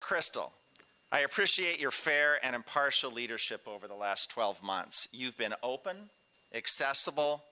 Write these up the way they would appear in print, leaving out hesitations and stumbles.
Crystal, I appreciate your fair and impartial leadership over the last 12 months. You've been open, accessible,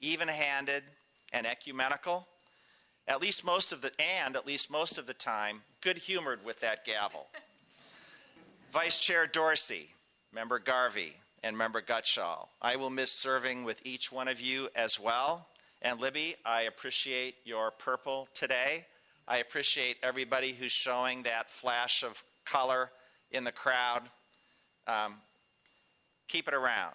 even-handed, and ecumenical. At least most of the time, good-humored with that gavel. Vice Chair Dorsey, Member Garvey, and Member Gutschall, I will miss serving with each one of you as well. And Libby, I appreciate your purple today. I appreciate everybody who's showing that flash of color in the crowd. Keep it around.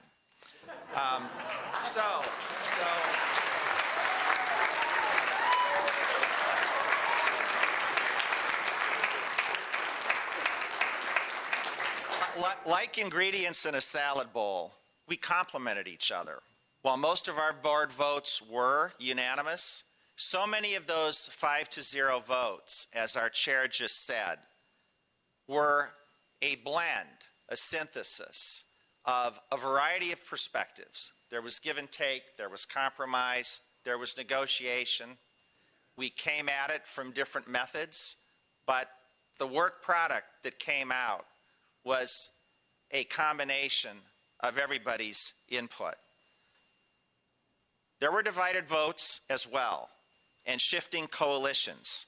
Like ingredients in a salad bowl, we complemented each other. While most of our board votes were unanimous, so many of those 5-0 votes, as our chair just said, were a blend, a synthesis of a variety of perspectives. There was give and take, there was compromise, there was negotiation. We came at it from different methods, but the work product that came out was a combination of everybody's input. There were divided votes as well, and shifting coalitions.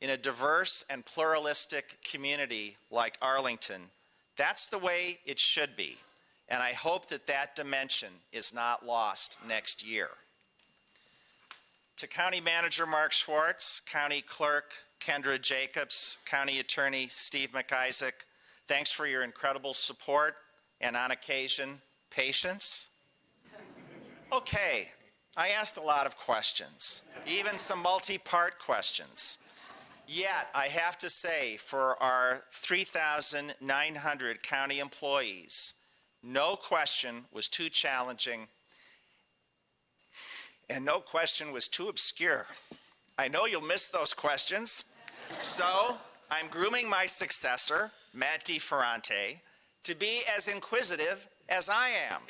In a diverse and pluralistic community like Arlington, that's the way it should be, and I hope that that dimension is not lost next year. To County Manager Mark Schwartz, County Clerk Kendra Jacobs, County Attorney Steve McIsaac, thanks for your incredible support and, on occasion, patience. Okay, I asked a lot of questions, even some multi-part questions. Yet, I have to say, for our 3,900 county employees, no question was too challenging and no question was too obscure. I know you'll miss those questions, so I'm grooming my successor, Matt DeFerrante, to be as inquisitive as I am.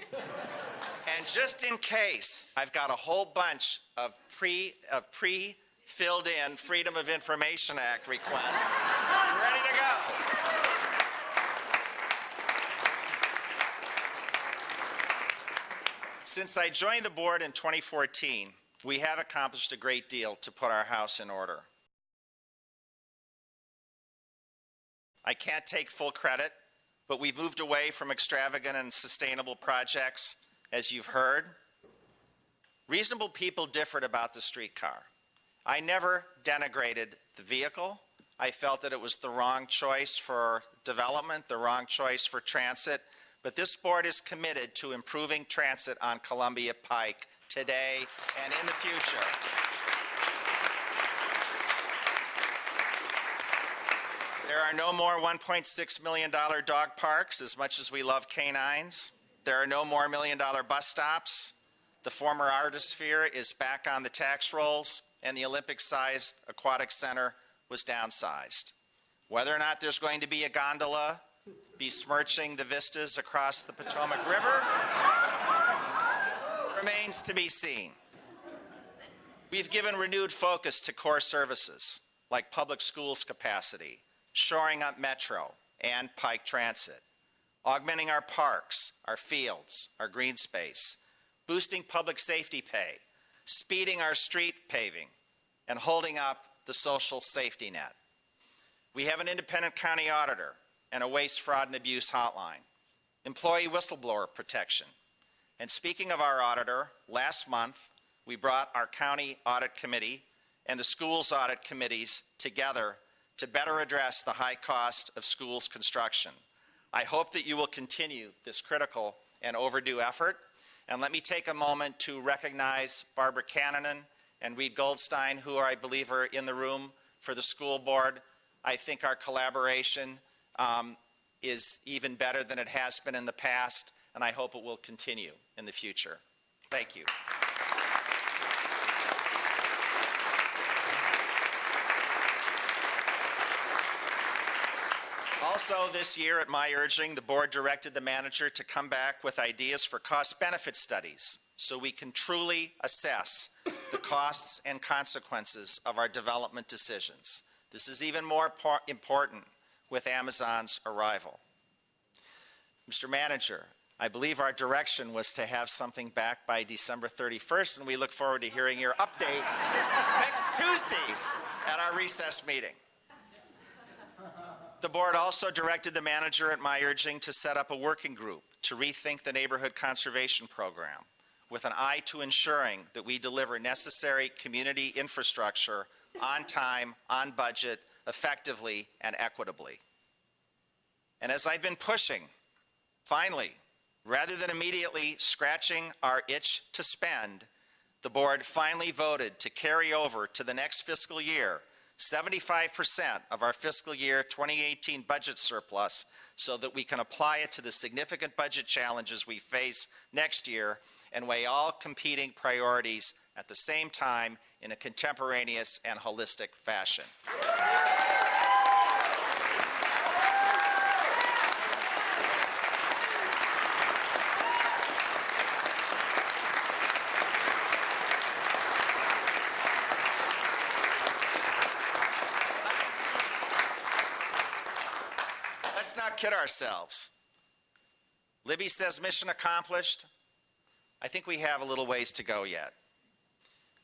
And just in case, I've got a whole bunch of pre-filled in Freedom of Information Act requests ready to go. Since I joined the board in 2014, we have accomplished a great deal to put our house in order. I can't take full credit, but we've moved away from extravagant and sustainable projects, as you've heard. Reasonable people differed about the streetcar. I never denigrated the vehicle. I felt that it was the wrong choice for development, the wrong choice for transit, but this board is committed to improving transit on Columbia Pike today and in the future. There are no more $1.6 million dog parks, as much as we love canines. There are no more $1 million bus stops. The former Artisphere is back on the tax rolls, and the Olympic-sized aquatic center was downsized. Whether or not there's going to be a gondola besmirching the vistas across the Potomac River remains to be seen. We've given renewed focus to core services like public schools capacity, shoring up Metro and Pike Transit, augmenting our parks, our fields, our green space, boosting public safety pay, speeding our street paving, and holding up the social safety net. We have an independent county auditor and a waste, fraud, and abuse hotline, employee whistleblower protection. And speaking of our auditor, last month we brought our county audit committee and the schools audit committees together to better address the high cost of schools construction. I hope that you will continue this critical and overdue effort. And let me take a moment to recognize Barbara Cannonen and Reed Goldstein, who I believe are in the room for the school board. I think our collaboration is even better than it has been in the past, and I hope it will continue in the future. Thank you. Also this year, at my urging, the board directed the manager to come back with ideas for cost-benefit studies so we can truly assess the costs and consequences of our development decisions. This is even more important with Amazon's arrival. Mr. Manager, I believe our direction was to have something back by December 31st, and we look forward to hearing your update next Tuesday at our recess meeting. The board also directed the manager at my urging to set up a working group to rethink the neighborhood conservation program with an eye to ensuring that we deliver necessary community infrastructure on time, on budget, effectively, and equitably. And as I've been pushing, finally, rather than immediately scratching our itch to spend, the board finally voted to carry over to the next fiscal year 75% of our fiscal year 2018 budget surplus so that we can apply it to the significant budget challenges we face next year and weigh all competing priorities at the same time in a contemporaneous and holistic fashion. Let's not kid ourselves. Libby says mission accomplished. I think we have a little ways to go yet.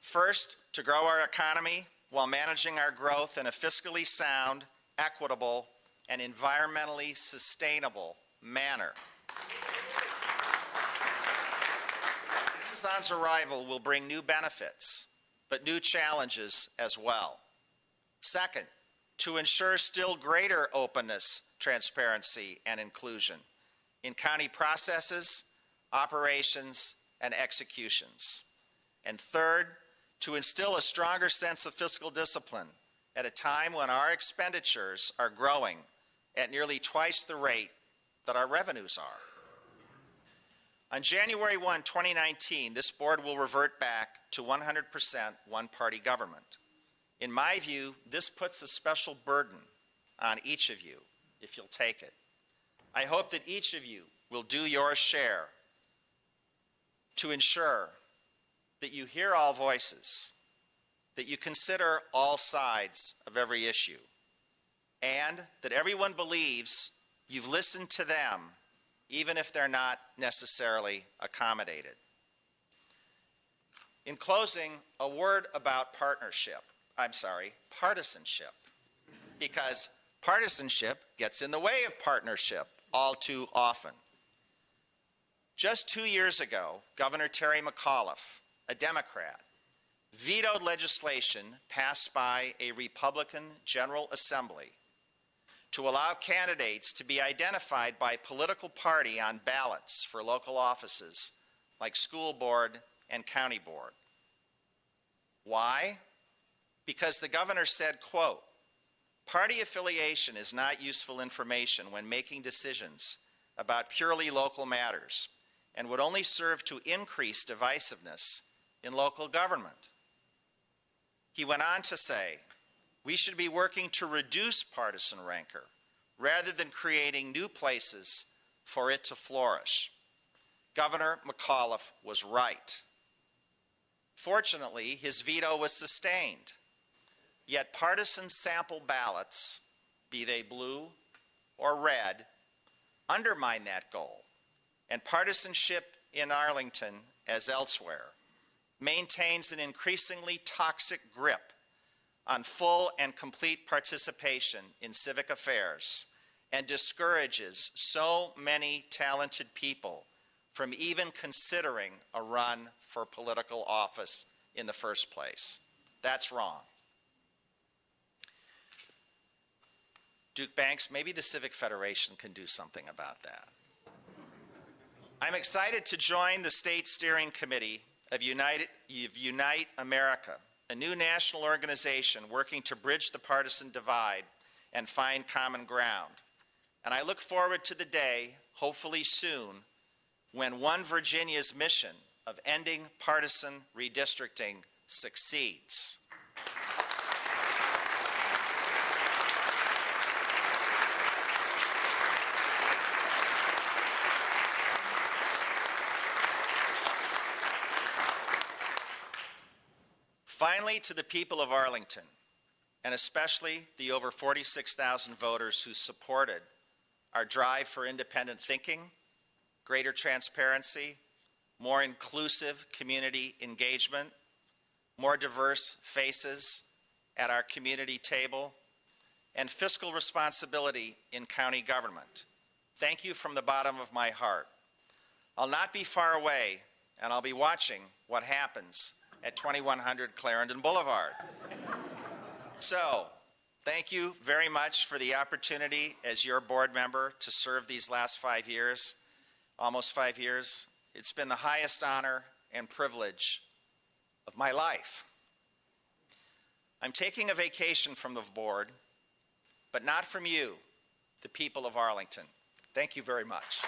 First, to grow our economy while managing our growth in a fiscally sound, equitable, and environmentally sustainable manner. Amazon's arrival will bring new benefits, but new challenges as well. Second, to ensure still greater openness, transparency, and inclusion in county processes, operations, and executions. And third, to instill a stronger sense of fiscal discipline at a time when our expenditures are growing at nearly twice the rate that our revenues are. On January 1, 2019, this board will revert back to 100% one-party government. In my view, this puts a special burden on each of you, if you'll take it. I hope that each of you will do your share to ensure that you hear all voices, that you consider all sides of every issue, and that everyone believes you've listened to them, even if they're not necessarily accommodated. In closing, a word about partisanship, because partisanship gets in the way of partnership all too often. Just 2 years ago, Governor Terry McAuliffe, a Democrat, vetoed legislation passed by a Republican General Assembly to allow candidates to be identified by political party on ballots for local offices like school board and county board. Why? Because the governor said, quote, "Party affiliation is not useful information when making decisions about purely local matters and would only serve to increase divisiveness in local government." He went on to say, "We should be working to reduce partisan rancor rather than creating new places for it to flourish." Governor McAuliffe was right. Fortunately, his veto was sustained. Yet partisan sample ballots, be they blue or red, undermine that goal. And partisanship in Arlington, as elsewhere, maintains an increasingly toxic grip on full and complete participation in civic affairs and discourages so many talented people from even considering a run for political office in the first place. That's wrong. Duke Banks, maybe the Civic Federation can do something about that. I'm excited to join the State Steering Committee of Unite America, a new national organization working to bridge the partisan divide and find common ground. And I look forward to the day, hopefully soon, when One Virginia's mission of ending partisan redistricting succeeds. Finally, to the people of Arlington, and especially the over 46,000 voters who supported our drive for independent thinking, greater transparency, more inclusive community engagement, more diverse faces at our community table, and fiscal responsibility in county government. Thank you from the bottom of my heart. I'll not be far away, and I'll be watching what happens at 2100 Clarendon Boulevard. So, thank you very much for the opportunity as your board member to serve these last 5 years, almost 5 years. It's been the highest honor and privilege of my life. I'm taking a vacation from the board, but not from you, the people of Arlington. Thank you very much.